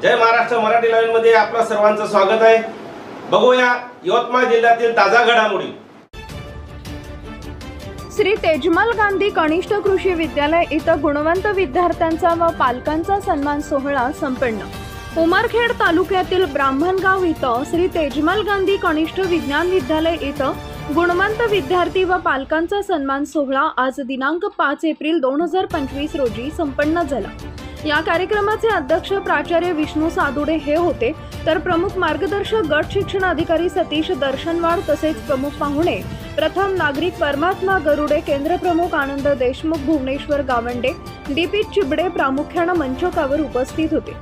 जय Maharashtra Marathi live मध्ये आपलं सर्वांचं स्वागत आहे। बघूया यवतमाळ जिल्ह्यातील ताजा घडामोडी। श्री तेजमल गांधी कनिष्ठ कृषी विद्यालय इथं गुणवंत विद्यार्थ्यांचा व पालकांचा सन्मान सोहळा संपन्न। उमरखेड तालुक्यातील ब्राह्मणगाव इथं श्री तेजमल गांधी कनिष्ठ विज्ञान विद्यालय इथं गुणवंत विद्यार्थी व पालकांचा सन्मान सोहळा आज दिनांक 5 एप्रिल 2025 रोजी संपन्न झाला। या कार्यक्रमाचे अध्यक्ष प्राचार्य विष्णू सादुडे हे होते, तर प्रमुख मार्गदर्शक गट शिक्षण अधिकारी सतीश दर्शनवाड तसेच प्रमुख पाहुणे प्रथम नागरिक परमात्मा गरुडे, केंद्र प्रमुख आनंद देशमुख, भुवनेश्वर गावंडे, डीपी चिबडे प्रामुख्याने मंचकावर उपस्थित होते।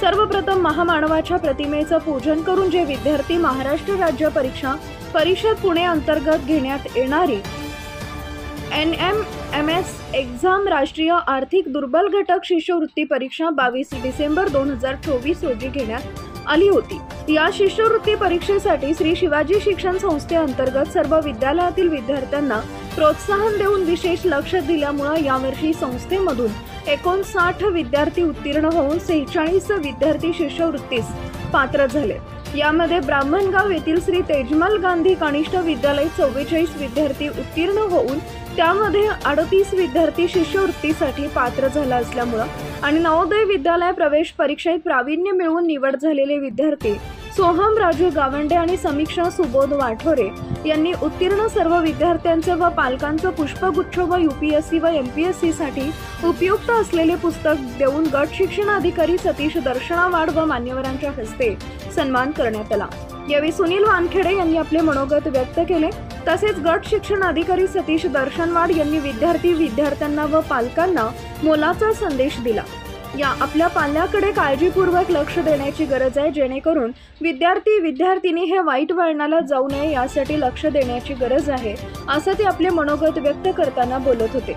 सर्वप्रथम महामानवाच्या प्रतिमेचं पूजन करून जे विद्यार्थी महाराष्ट्र राज्य परीक्षा परिषद पुणे अंतर्गत घेण्यात येणारी NMMS एक्झाम राष्ट्रीय आर्थिक दुर्बल घटक शिष्यवृत्ती परीक्षा 22 डिसेंबर 2024 रोजी घेण्यात आली होती। या शिष्यवृत्ती परीक्षेसाठी श्री शिवाजी शिक्षण संस्थेअंतर्गत सर्व विद्यालयातील विद्यार्थ्यांना प्रोत्साहन देऊन विशेष लक्ष दिल्यामुळे यावर्षी संस्थेमधून 59 विद्यार्थी उत्तीर्ण होऊन 46 विद्यार्थी शिष्यवृत्तीस पात्र झाले। यामध्ये ब्राह्मणगाव येथील श्री तेजमल गांधी कनिष्ठ विद्यालय 44 विद्यार्थी उत्तीर्ण होऊन त्यामध्ये 38 विद्यार्थी शिष्यवृत्तीसाठी पात्र झाला असल्यामुळे आणि नवोदय विद्यालय प्रवेश परीक्षेत प्रावीण्य मिळवून निवड झालेले विद्यार्थी सोहम राजू गावंडे आणि समीक्षा सुबोध वाठोरे यांनी उत्तीर्ण सर्व विद्यार्थ्यांचे व पालकांचे पुष्पगुच्छ व UPSC व MPSC साठी उपयुक्त असलेले पुस्तक देऊन गट शिक्षण अधिकारी सतीश दर्शनवाड व मान्यवरांच्या हस्ते सन्मान करण्यात आला। यावेळी सुनील वानखेडे यांनी आपले मनोगत व्यक्त केले, तसेच गट शिक्षण अधिकारी सतीश दर्शनवाड यांनी विद्यार्थ्यांना व पालकांना मोलाचा संदेश दिला। या आपल्या पाल्याकडे काळजीपूर्वक लक्ष देण्याची गरज आहे, जेणेकरून विद्यार्थिनी हे वाईट वळणाला जाऊ नये यासाठी लक्ष देण्याची गरज आहे, असं ते आपले मनोगत व्यक्त करताना बोलत होते।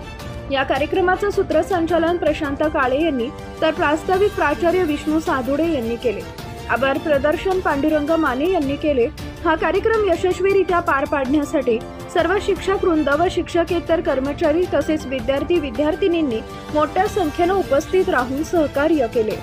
या कार्यक्रमाचं सूत्रसंचालन प्रशांत काळे यांनी तर प्रास्ताविक प्राचार्य विष्णू सादुडे यांनी केले। आभार प्रदर्शन पांडुरंग माने यांनी केले। हा कार्यक्रम यशस्वीरित्या पार पाडण्यासाठी सर्व शिक्षक वृंद व शिक्षकेतर कर्मचारी तसेच विद्यार्थी विद्यार्थिनींनी मोठ्या संख्येने उपस्थित राहून सहकार्य केले।